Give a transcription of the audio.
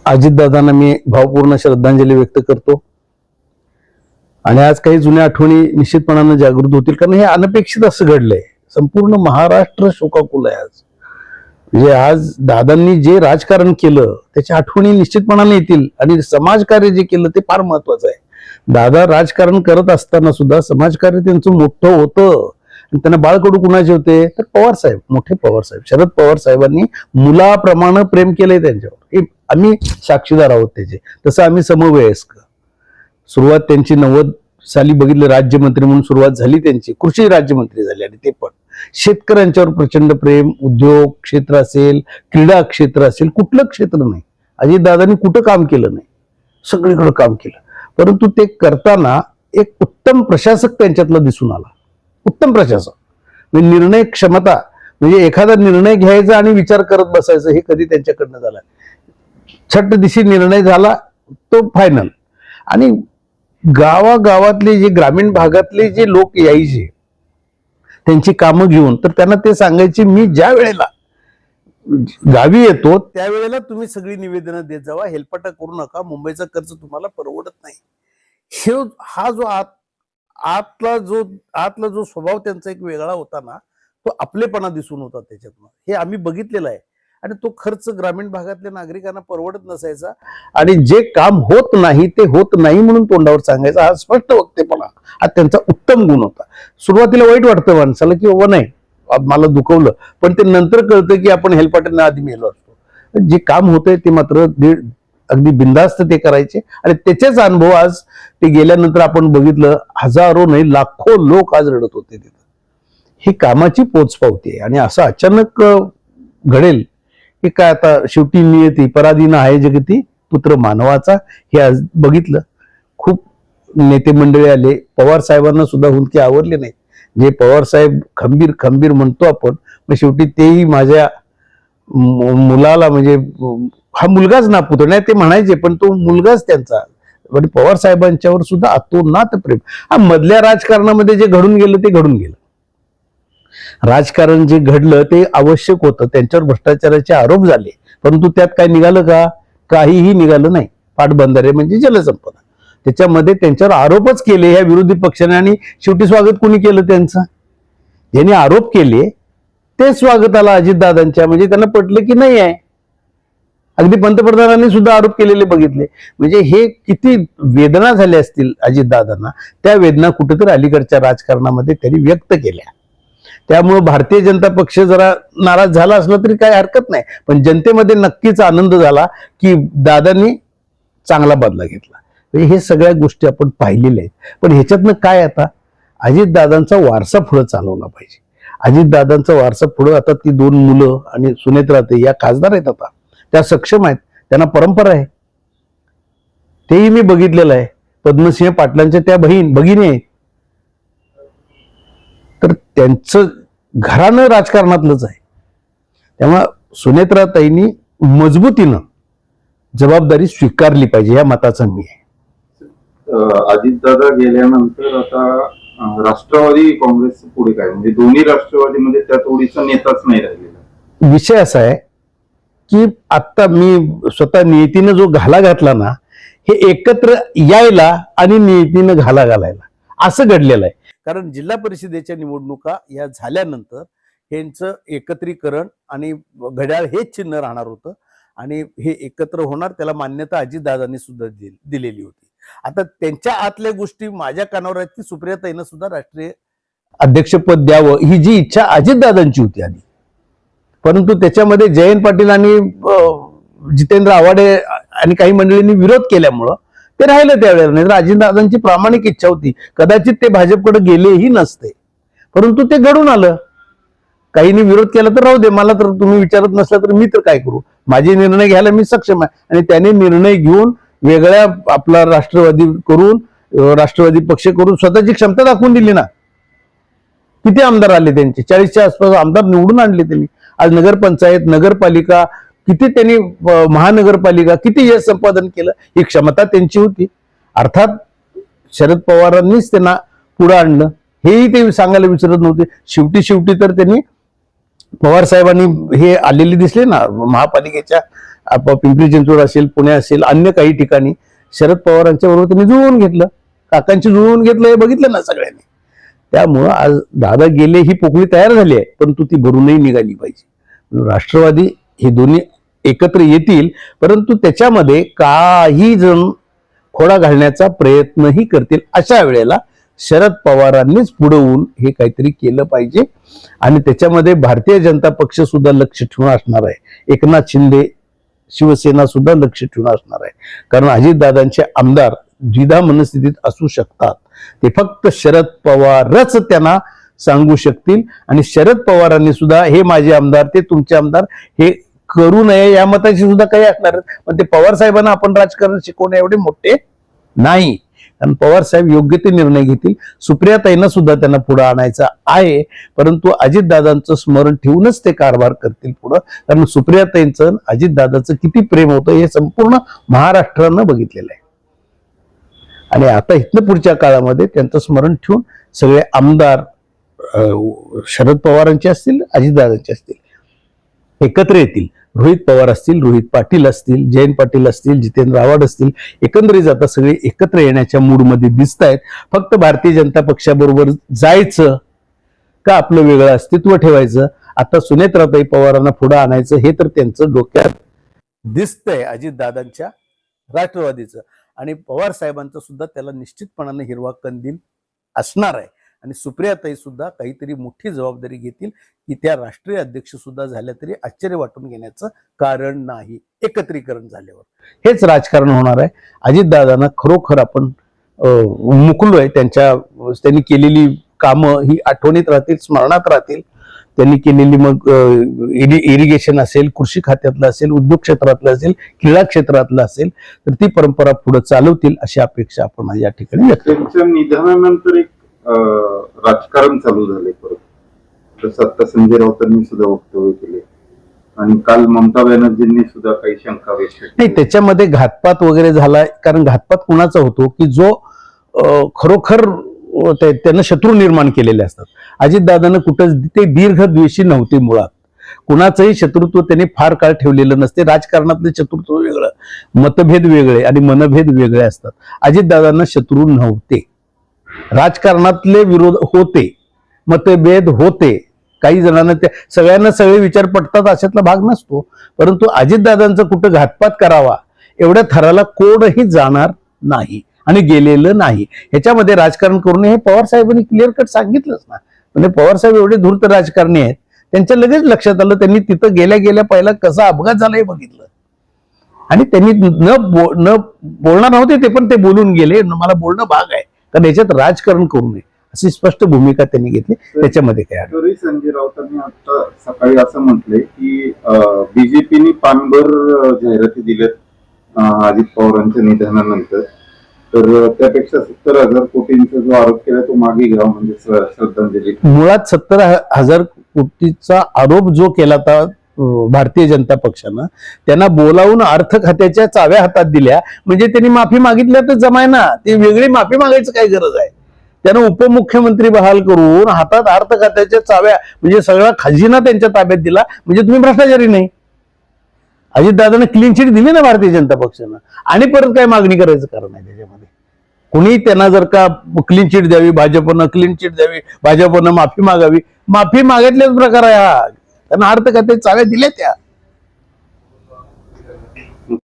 अजितदादांना मी भावपूर्ण श्रद्धांजली व्यक्त करतो आणि आज काही जुन्या आठवणी निश्चितपणाने जागृत होतील, कारण हे अनपेक्षित असं घडलंय. संपूर्ण महाराष्ट्र शोकाकुल आहे आज. म्हणजे आज दादांनी जे राजकारण केलं त्याच्या आठवणी निश्चितपणाने येतील आणि समाजकार्य जे केलं ते फार महत्वाचं आहे. दादा राजकारण करत असताना सुद्धा समाजकार्य त्यांचं मोठं होतं. आणि त्यांना बाळकडू कुणाचे होते तर पवार साहेब, मोठे पवार साहेब, शरद पवार साहेबांनी मुलाप्रमाणे प्रेम केलंय त्यांच्यावर. हे आम्ही साक्षीदार आहोत त्याचे. तसं आम्ही समवयस्क. सुरुवात त्यांची 90 साली बघितलं, राज्यमंत्री म्हणून सुरुवात झाली त्यांची, कृषी राज्यमंत्री झाले आणि ते पण शेतकऱ्यांच्यावर प्रचंड प्रेम. उद्योग क्षेत्र असेल, क्रीडा क्षेत्र असेल, कुठलं क्षेत्र नाही अजितदादांनी कुठं काम केलं नाही, सगळीकडे काम केलं. परंतु ते करताना एक उत्तम प्रशासक त्यांच्यातला दिसून आला. उत्तम प्रशासक म्हणजे निर्णय क्षमता, म्हणजे एखादा निर्णय घ्यायचा आणि विचार करत बसायचं हे कधी त्यांच्याकडनं झालं. छट दिशी निर्णय झाला तो फायनल. आणि गावागावातले जे ग्रामीण भागातले जे लोक यायचे त्यांची कामं घेऊन, तर त्यांना ते सांगायचे मी ज्या वेळेला गावी येतो त्यावेळेला तुम्ही सगळी निवेदनं देत जावा, हेलपाटा करू नका, मुंबईचा खर्च तुम्हाला परवडत नाही. हा जो आतला जो स्वभाव त्यांचा एक वेगळा होता ना, तो आपलेपणा दिसून होता त्याच्यातनं. हे आम्ही बघितलेलं आहे. आणि तो खर्च ग्रामीण भागातल्या नागरिकांना परवडत नसायचा. आणि जे काम होत नाही ते होत नाही म्हणून तोंडावर सांगायचा हा स्पष्ट वक्तेपणा हा त्यांचा उत्तम गुण होता. सुरुवातीला वाईट वाटतं माणसाला की बाबा नाही मला दुखवलं, पण ते नंतर कळतं की आपण हेलपाट्यांना आधी मेलो असतो. जे काम होतंय ते मात्र अगदी बिनधास्त ते करायचे. आणि त्याचेच अनुभव आज ते गेल्यानंतर आपण बघितलं, हजारो नाही लाखो लोक आज रडत होते तिथं. ही कामाची पोचपावती आहे. आणि असं अचानक घडेल की काय, आता शेवटी नियती पराधीन आहे जगती, पुत्र मानवाचा, हे आज बघितलं. खूप नेते मंडळी आले, पवार साहेबांना सुद्धा हुंदके आवरले नाही. जे पवार साहेब खंबीर खंबीर म्हणतो आपण, मग शेवटी तेही माझ्या मुलाला, म्हणजे हा मुलगाच ना पुत्र नाही ते म्हणायचे, पण तो मुलगाच त्यांचा. पण पवार साहेबांच्यावर सुद्धा अतोनात प्रेम. हा मधल्या राजकारणामध्ये जे घडून गेलं ते घडून गेलं. राजकारण जे घडलं ते आवश्यक होतं, त्यांच्यावर भ्रष्टाचाराचे आरोप झाले, परंतु त्यात काय निघालं का? काहीही निघालं नाही. पाटबंधारे म्हणजे जलसंपदा, त्याच्यामध्ये त्यांच्यावर आरोपच केले ह्या विरोधी पक्षाने. आणि शेवटी स्वागत कोणी केलं त्यांचं? ज्यांनी आरोप केले ते स्वागताला अजितदादांच्या, म्हणजे त्यांना पटलं की नाही आहे. अगदी पंतप्रधानांनी सुद्धा आरोप केलेले बघितले. म्हणजे हे किती वेदना झाल्या असतील अजितदादांना, त्या वेदना कुठेतरी अलीकडच्या राजकारणामध्ये त्यांनी व्यक्त केल्या. त्यामुळे भारतीय जनता पक्ष जरा नाराज झाला असला तरी काही हरकत नाही, पण जनतेमध्ये नक्कीच आनंद झाला की दादांनी चांगला बदला घेतला. हे सगळ्या गोष्टी आपण पाहिलेल्या आहेत. पण ह्याच्यातनं काय, आता अजितदादांचा वारसा पुढे चालवला पाहिजे. अजितदादांचा वारसा पुढे, आता ती 2 मुलं आणि सुनेत्राताई या खासदार आहेत, आता त्या सक्षम आहेत, त्यांना परंपरा आहे. तेही मी बघितलेलं आहे. पद्मसिंह पाटलांच्या त्या भगिनी आहेत. तर त्यांचं घराणं राजकारणातलंच आहे. त्यामुळे सुनेत्राताईंनी मजबूतीनं जबाबदारी स्वीकारली पाहिजे, या मताचा मी आहे. अजितदादा गेल्यानंतर आता राष्ट्रवादी काँग्रेस पुढे काय, म्हणजे दोन्ही राष्ट्रवादीमध्ये त्या तोडीचा नेताच नाही राहिलेला. विषय असा आहे की आता मी स्वतः नियतीनं जो घाला घातला ना, हे एकत्र यायला आणि नियतीनं घाला घालायला असं घडलेलं आहे. कारण जिल्हा परिषदेच्या निवडणुका या झाल्यानंतर यांचं एकत्रीकरण आणि घड्याळ हेच चिन्ह राहणार होतं. आणि हे एकत्र होणार, त्याला मान्यता अजितदादांनी सुद्धा दिलेली होती. आता त्यांच्या आतल्या गोष्टी माझ्या कानावर आहेत की सुप्रियाताईंना सुद्धा राष्ट्रीय अध्यक्षपद द्यावं ही जी इच्छा अजितदादांची होती आधी. परंतु त्याच्यामध्ये जयंत पाटील आणि जितेंद्र आव्हाडे आणि काही मंडळींनी विरोध केल्यामुळं ते राहिलं त्यावेळेला. नाही तर अजितदादांची प्रामाणिक इच्छा होती, कदाचित ते भाजपकडे गेलेही नसते, परंतु ते घडून आलं. काहींनी विरोध केला तर राहू दे, मला तर तुम्ही विचारत नसला तर मी तर काय करू, माझे निर्णय घ्यायला मी सक्षम आहे. आणि त्याने निर्णय घेऊन वेगळ्या आपला राष्ट्रवादी करून, राष्ट्रवादी पक्ष करून स्वतःची क्षमता दाखवून दिली ना. किती आमदार आले त्यांचे, 40च्या आसपास आमदार निवडून आणले त्यांनी. आज नगरपंचायत, नगरपालिका, किती त्यांनी, महानगरपालिका, किती यश संपादन केलं, ही क्षमता त्यांची होती. अर्थात शरद पवारांनीच त्यांना पुढे आणलं, हेही ते सांगायला विसरत नव्हते. शेवटी तर त्यांनी, पवार साहेबांनी हे आलेले दिसले ना महापालिकेच्या पिंपरी चिंचवड असेल, पुणे असेल, अन्य काही ठिकाणी शरद पवारांच्या बरोबर त्यांनी जुळवून घेतलं, काकांची जुळवून घेतलं, हे बघितलं ना सगळ्यांनी. त्यामुळं आज दादा गेले, ही पोकळी तयार झाली आहे, परंतु ती भरूनही निघाली पाहिजे. म्हणून राष्ट्रवादी हे दोन्ही एकत्र येतील, परंतु त्याच्यामध्ये काही जण खोडा घालण्याचा प्रयत्नही करतील. अशा वेळेला शरद पवारांनीच पुढे होऊन हे काहीतरी केलं पाहिजे. आणि त्याच्यामध्ये भारतीय जनता पक्ष सुद्धा लक्ष ठेवून असणार आहे, एकनाथ शिंदे शिवसेना सुद्धा लक्ष ठेवून असणार आहे. कारण अजितदादांचे आमदार द्विधा मनस्थितीत असू शकतात, ते फक्त शरद पवारच त्यांना सांगू शकतील. आणि शरद पवारांनी सुद्धा हे माझे आमदार, ते तुमचे आमदार, हे करू नये या मताची सुद्धा काही असणार. पण ते पवार साहेबांना आपण राजकारण शिकवणे एवढे मोठे नाही, कारण पवार साहेब योग्य ते निर्णय घेतील. सुप्रियाताईंना सुद्धा त्यांना पुढे आणायचं आहे, परंतु अजितदादांचं स्मरण ठेवूनच ते कारभार करतील पुढं. कारण सुप्रियाताईंचं अजितदादाचं किती प्रेम होतं हे संपूर्ण महाराष्ट्रानं बघितलेलं आहे. आणि आता इथनं पुढच्या काळामध्ये त्यांचं स्मरण ठेवून सगळे आमदार शरद पवारांचे असतील, अजितदादांचे असतील, एकत्र येतील. रोहित पवार असतील, रोहित पाटील असतील, जयंत पाटील असतील, जितेंद्र आव्हाड असतील, एकंदरीत आता सगळे एकत्र येण्याच्या मूडमध्ये दिसत आहेत. फक्त भारतीय जनता पक्षाबरोबर जायचं का आपलं वेगळं अस्तित्व ठेवायचं, आता सुनेत्राताई पवारांना पुढे आणायचं, हे तर त्यांचं डोक्यात दिसतंय अजितदादांच्या राष्ट्रवादीचं. आणि पवार साहेबांचं सुद्धा त्याला निश्चितपणाने हिरवा कंदील असणार आहे. आणि सुप्रियाताई सुद्धा काहीतरी मोठी जबाबदारी घेतील, की त्या राष्ट्रीय अध्यक्ष सुद्धा झाल्या तरी आश्चर्य वाटून घेण्याचं कारण नाही. एकत्रीकरण झाल्यावर हेच राजकारण होणार आहे. अजितदादांना खरोखर आपण मुकलोय. त्यांनी केलेली कामं ही आठवणीत राहतील, स्मरणात राहतील. त्यांनी केलेली मग इरिगेशन असेल, कृषी खात्यातलं असेल, उद्योग क्षेत्रातलं असेल, क्रीडा क्षेत्रातलं असेल, तर ती परंपरा पुढे चालवतील अशी अपेक्षा आपण या ठिकाणी व्यक्त करू. त्यांच्या निधनानंतर एक राजकारण चालू झाले परत, तसं आता संजय राऊतांनी सुद्धा वक्तव्य केले आणि काल ममता बॅनर्जींनी सुद्धा काही शंका व्यक्त केली. नाही, त्याच्यामध्ये घातपात वगैरे झाला. कारण घातपात कुणाचा होतो की जो खरोखर त्यानं शत्रू निर्माण केलेले असतात. अजितदादांना कुठं ते दीर्घद्वेषी नव्हते मुळात, कुणाचंही शत्रुत्व त्यांनी फार काळ ठेवलेलं नसते. राजकारणातले शत्रुत्व वेगळं, मतभेद वेगळे आणि मनभेद वेगळे असतात. अजितदादांना शत्रू नव्हते, राजकारणातले विरोध होते, मतभेद होते. काही जणांना त्या सगळ्यांना सगळे विचार पटतात अशातला भाग नसतो, परंतु अजितदादांचा कुठं घातपात करावा एवढ्या थराला कोणही जाणार नाही आणि गेलेलं नाही. ह्याच्यामध्ये राजकारण करू नये हे पवार साहेबांनी क्लिअर कट सांगितलंच ना. म्हणजे पवार साहेब एवढे धूर्त राजकारणी आहेत, त्यांच्या लगेच लक्षात आलं. त्यांनी तिथं गेल्या गेल्या पहिला कसा अपघात झाला हे बघितलं आणि त्यांनी न बोलणार नव्हते ते, पण ते बोलून गेले. मला बोलणं भाग आहे, कारण याच्यात राजकारण करू नये अशी स्पष्ट भूमिका त्यांनी घेतली. त्याच्यामध्ये काय तरी संजय राऊतांनी आता सकाळी असं म्हटलंय की बीजेपीने पानभर जाहिराती दिल्यात अजित पवारांच्या निधनानंतर, तर त्यापेक्षा 70,000 कोटींचा जो आरोप केला तो मागे घ्यावा, म्हणजे श्रद्धांजली. मुळात 70,000 कोटीचा आरोप जो केला होता भारतीय जनता पक्षानं, त्यांना बोलावून अर्थ खात्याच्या चाव्या हातात दिल्या, म्हणजे त्यांनी माफी मागितल्या तर जमाय ना. ती वेगळी माफी मागायचं काय गरज आहे. त्यानं उपमुख्यमंत्री बहाल करून हातात अर्थ खात्याच्या चाव्या, म्हणजे सगळा खजिना त्यांच्या ताब्यात दिला, म्हणजे तुम्ही भ्रष्टाचारी नाही. अजितदादांना क्लीन चिट दिली ना भारतीय जनता पक्षानं, आणि परत काय मागणी करायचं कारण आहे त्याच्यामध्ये. कुणी त्यांना जर का क्लीन चिट द्यावी, भाजपनं क्लीन चिट द्यावी, भाजपनं माफी मागावी, माफी मागितल्याच प्रकार आहे हा. त्यांना अर्थ खात्याच्या चाव्या दिल्या त्या.